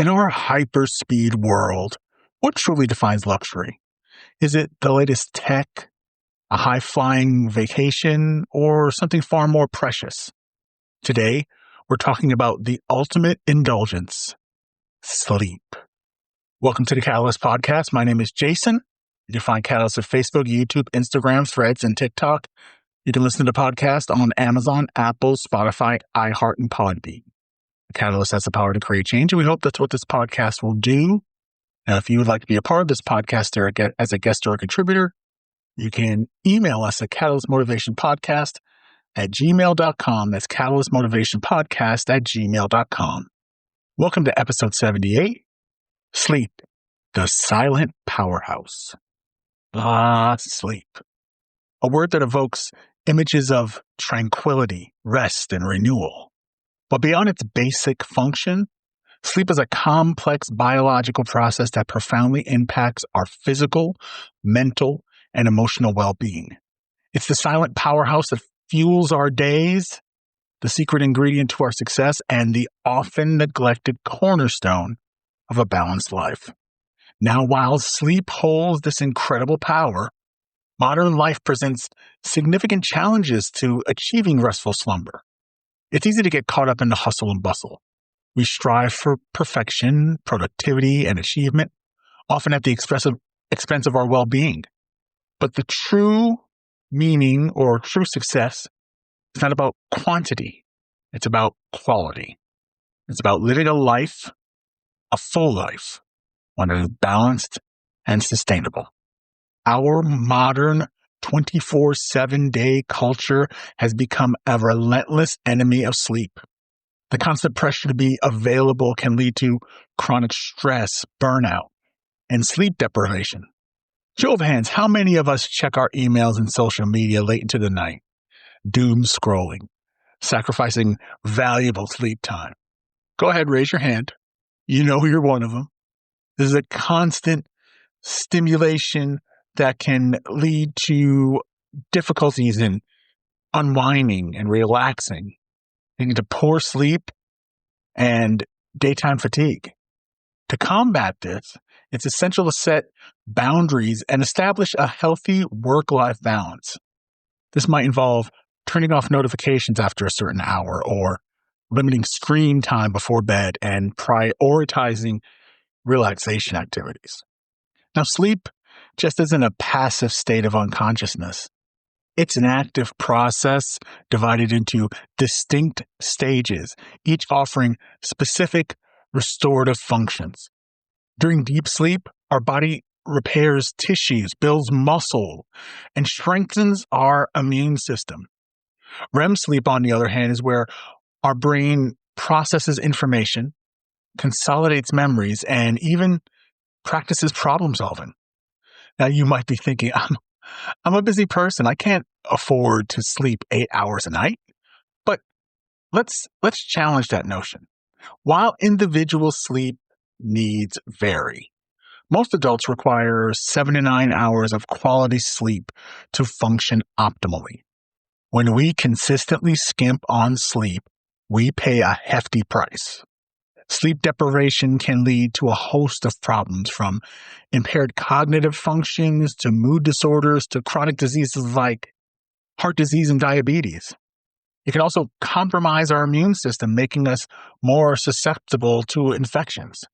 In our hyperspeed world, what truly defines luxury? Is it the latest tech, a high flying vacation, or something far more precious? Today, we're talking about the ultimate indulgence, sleep. Welcome to the Catalyst Podcast. My name is Jason. You can find Catalyst at Facebook, YouTube, Instagram, Threads, and TikTok. You can listen to the podcast on Amazon, Apple, Spotify, iHeart, and Podbean. The Catalyst has the power to create change, and we hope that's what this podcast will do. Now, if you would like to be a part of this podcast or as a guest or a contributor, you can email us at catalystmotivationpodcast@gmail.com. That's catalystmotivationpodcast@gmail.com. Welcome to episode 78, Sleep, the Silent Powerhouse. Sleep. A word that evokes images of tranquility, rest, and renewal. But beyond its basic function, sleep is a complex biological process that profoundly impacts our physical, mental, and emotional well-being. It's the silent powerhouse that fuels our days, the secret ingredient to our success, and the often neglected cornerstone of a balanced life. Now, while sleep holds this incredible power, modern life presents significant challenges to achieving restful slumber. It's easy to get caught up in the hustle and bustle. We strive for perfection, productivity, and achievement, often at the expense of our well-being. But the true meaning or true success is not about quantity. It's about quality. It's about living a full life, one that is balanced and sustainable. Our modern 24/7 day culture has become a relentless enemy of sleep. The constant pressure to be available can lead to chronic stress, burnout, and sleep deprivation. Show of hands, how many of us check our emails and social media late into the night, doom scrolling, sacrificing valuable sleep time? Go ahead, raise your hand. You know you're one of them. This is a constant stimulation that can lead to difficulties in unwinding and relaxing, leading to poor sleep and daytime fatigue. To combat this, it's essential to set boundaries and establish a healthy work-life balance. This might involve turning off notifications after a certain hour or limiting screen time before bed and prioritizing relaxation activities. Now, sleep just isn't a passive state of unconsciousness. It's an active process divided into distinct stages, each offering specific restorative functions. During deep sleep, our body repairs tissues, builds muscle, and strengthens our immune system. REM sleep, on the other hand, is where our brain processes information, consolidates memories, and even practices problem solving. Now, you might be thinking, I'm a busy person. I can't afford to sleep 8 hours a night. But let's challenge that notion. While individual sleep needs vary, most adults require 7 to 9 hours of quality sleep to function optimally. When we consistently skimp on sleep, we pay a hefty price. Sleep deprivation can lead to a host of problems, from impaired cognitive functions to mood disorders to chronic diseases like heart disease and diabetes. It can also compromise our immune system, making us more susceptible to infections.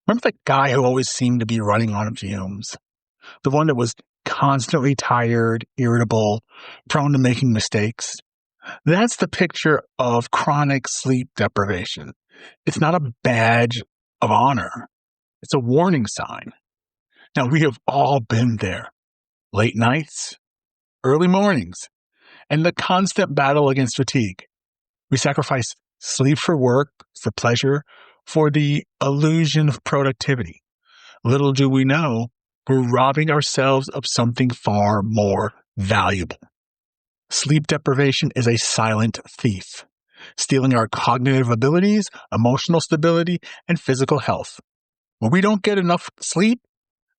Remember that guy who always seemed to be running on fumes? The one that was constantly tired, irritable, prone to making mistakes? That's the picture of chronic sleep deprivation. It's not a badge of honor. It's a warning sign. Now, we have all been there. Late nights, early mornings, and the constant battle against fatigue. We sacrifice sleep for work, for pleasure, for the illusion of productivity. Little do we know, we're robbing ourselves of something far more valuable. Sleep deprivation is a silent thief, stealing our cognitive abilities, emotional stability, and physical health. When we don't get enough sleep,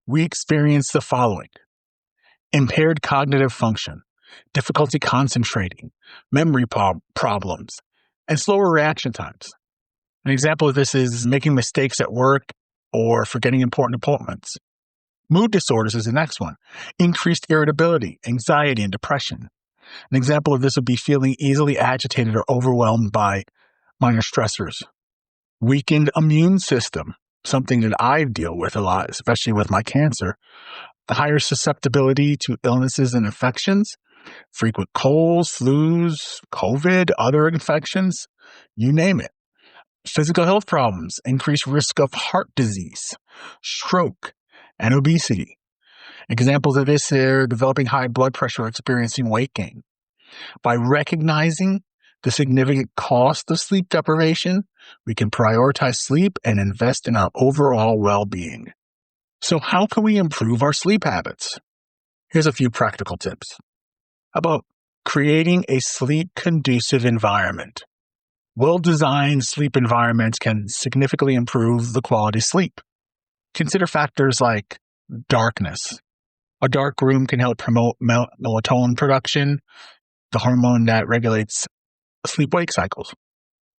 we experience the following: impaired cognitive function, difficulty concentrating, memory problems, and slower reaction times. An example of this is making mistakes at work or forgetting important appointments. Mood disorders is the next one. Increased irritability, anxiety, and depression. An example of this would be feeling easily agitated or overwhelmed by minor stressors. Weakened immune system, something that I deal with a lot, especially with my cancer. The higher susceptibility to illnesses and infections, frequent colds, flus, COVID, other infections, you name it. Physical health problems, increased risk of heart disease, stroke, and obesity. Examples of this are developing high blood pressure or experiencing weight gain. By recognizing the significant cost of sleep deprivation, we can prioritize sleep and invest in our overall well-being. So how can we improve our sleep habits? Here's a few practical tips. How about creating a sleep-conducive environment? Well-designed sleep environments can significantly improve the quality of sleep. Consider factors like darkness. A dark room can help promote melatonin production, the hormone that regulates sleep-wake cycles.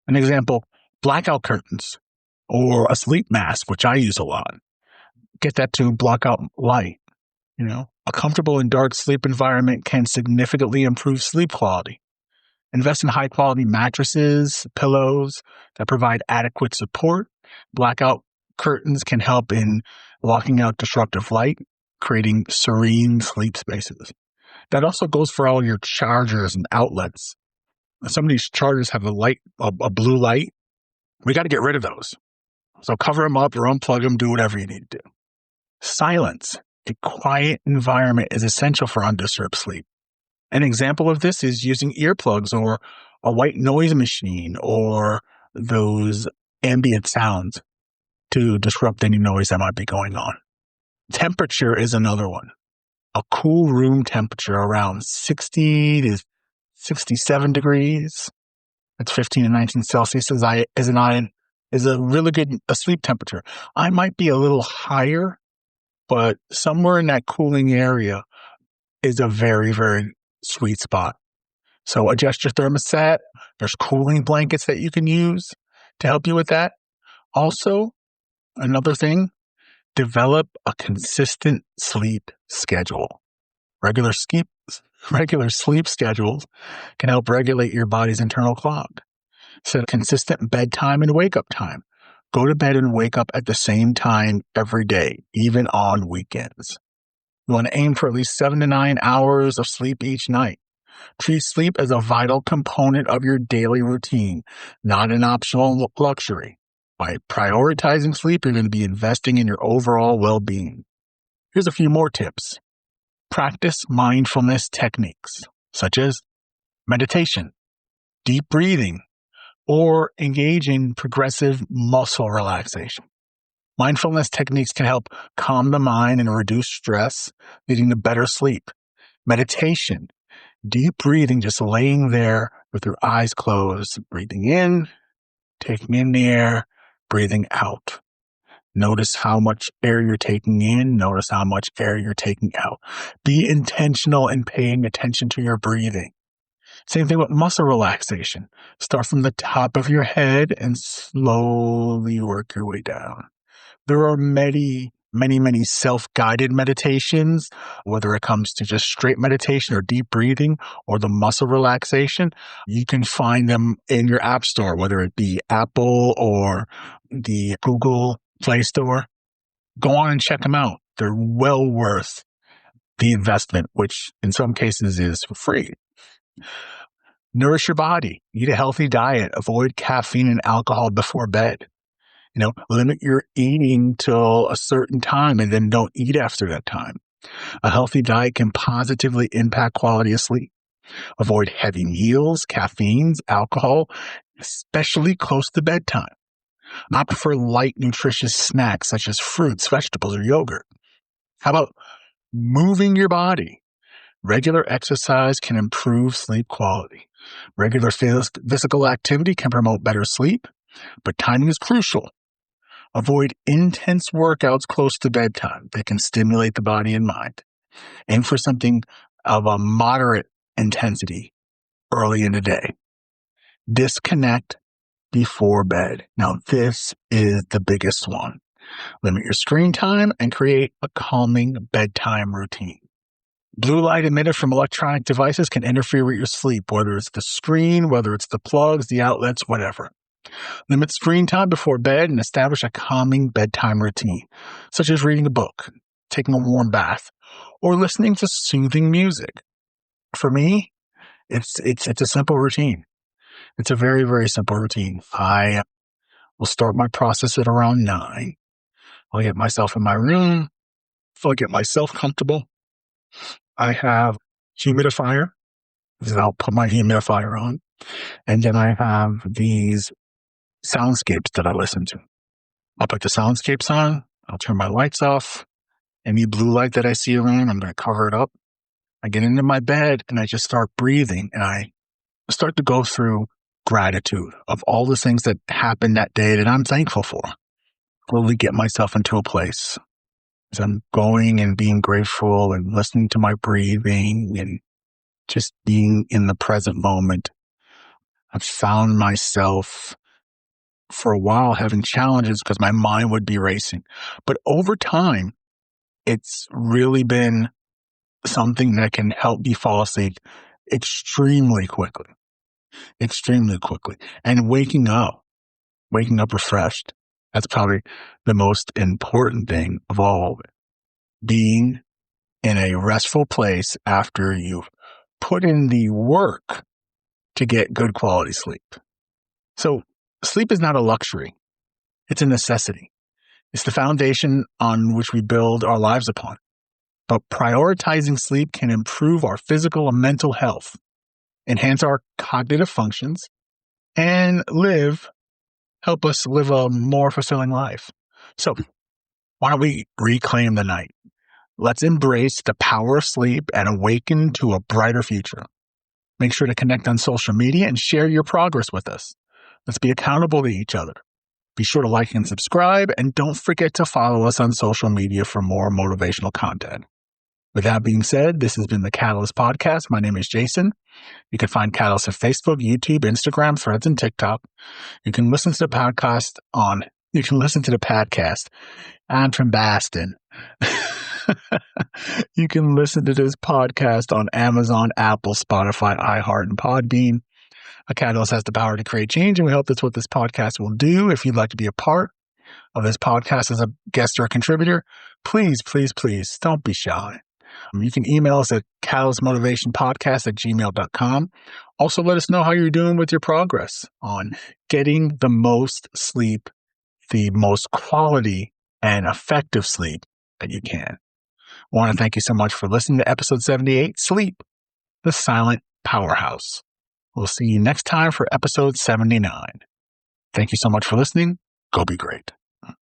An example, blackout curtains or a sleep mask, which I use a lot. Get that to block out light. A comfortable and dark sleep environment can significantly improve sleep quality. Invest in high-quality mattresses, pillows that provide adequate support. Blackout curtains can help in blocking out disruptive light, creating serene sleep spaces. That also goes for all your chargers and outlets. Some of these chargers have a blue light. We got to get rid of those. So cover them up or unplug them, do whatever you need to do. Silence. A quiet environment is essential for undisturbed sleep. An example of this is using earplugs or a white noise machine or those ambient sounds to disrupt any noise that might be going on. Temperature is another one. A cool room temperature around 60 to 67 degrees. That's 15 to 19 Celsius is a really good sleep temperature. I might be a little higher, but somewhere in that cooling area is a very, very sweet spot. So adjust your thermostat. There's cooling blankets that you can use to help you with that. Also, another thing, develop a consistent sleep schedule. Regular sleep schedules can help regulate your body's internal clock. Set a consistent bedtime and wake up time. Go to bed and wake up at the same time every day, even on weekends. You want to aim for at least 7 to 9 hours of sleep each night. Treat sleep as a vital component of your daily routine, not an optional luxury. By prioritizing sleep, you're going to be investing in your overall well-being. Here's a few more tips. Practice mindfulness techniques, such as meditation, deep breathing, or engage in progressive muscle relaxation. Mindfulness techniques can help calm the mind and reduce stress, leading to better sleep. Meditation, deep breathing, just laying there with your eyes closed, breathing in, taking in the air, breathing out. Notice how much air you're taking in. Notice how much air you're taking out. Be intentional in paying attention to your breathing. Same thing with muscle relaxation. Start from the top of your head and slowly work your way down. There are many self-guided meditations, whether it comes to just straight meditation or deep breathing or the muscle relaxation. You can find them in your app store, whether it be Apple or the Google Play Store. Go on and check them out. They're well worth the investment, which in some cases is free. Nourish your body. Eat a healthy diet. Avoid caffeine and alcohol before bed. Limit your eating till a certain time and then don't eat after that time. A healthy diet can positively impact quality of sleep. Avoid heavy meals, caffeines, alcohol, especially close to bedtime. Opt for light, nutritious snacks such as fruits, vegetables, or yogurt. How about moving your body? Regular exercise can improve sleep quality. Regular physical activity can promote better sleep, but timing is crucial. Avoid intense workouts close to bedtime. They can stimulate the body and mind. Aim for something of a moderate intensity early in the day. Disconnect before bed. Now, this is the biggest one. Limit your screen time and create a calming bedtime routine. Blue light emitted from electronic devices can interfere with your sleep, whether it's the screen, whether it's the plugs, the outlets, whatever. Limit screen time before bed and establish a calming bedtime routine, such as reading a book, taking a warm bath, or listening to soothing music. For me, it's a simple routine. It's a very, very simple routine. I will start my process at around 9. I'll get myself in my room. I'll get myself comfortable. I have humidifier. I'll put my humidifier on. And then I have these soundscapes that I listen to. I'll put the soundscapes on. I'll turn my lights off. Any blue light that I see around, I'm going to cover it up. I get into my bed and I just start breathing, and I start to go through gratitude of all the things that happened that day that I'm thankful for. Slowly get myself into a place as I'm going and being grateful and listening to my breathing and just being in the present moment. I've found myself for a while having challenges because my mind would be racing. But over time, it's really been something that can help me fall asleep extremely quickly. And waking up refreshed. That's probably the most important thing of all of it. Being in a restful place after you've put in the work to get good quality sleep. So sleep is not a luxury. It's a necessity. It's the foundation on which we build our lives upon. But prioritizing sleep can improve our physical and mental health, enhance our cognitive functions, and help us live a more fulfilling life. So why don't we reclaim the night? Let's embrace the power of sleep and awaken to a brighter future. Make sure to connect on social media and share your progress with us. Let's be accountable to each other. Be sure to like and subscribe, and don't forget to follow us on social media for more motivational content. With that being said, this has been the Catalyst Podcast. My name is Jason. You can find Catalyst at Facebook, YouTube, Instagram, Threads, and TikTok. You can listen to the podcast I'm from Boston. You can listen to this podcast on Amazon, Apple, Spotify, iHeart, and Podbean. A Catalyst has the power to create change, and we hope that's what this podcast will do. If you'd like to be a part of this podcast as a guest or a contributor, please don't be shy. You can email us at catalystmotivationpodcast@gmail.com. Also, let us know how you're doing with your progress on getting the most sleep, the most quality and effective sleep that you can. I want to thank you so much for listening to episode 78, Sleep, the Silent Powerhouse. We'll see you next time for episode 79. Thank you so much for listening. Go be great.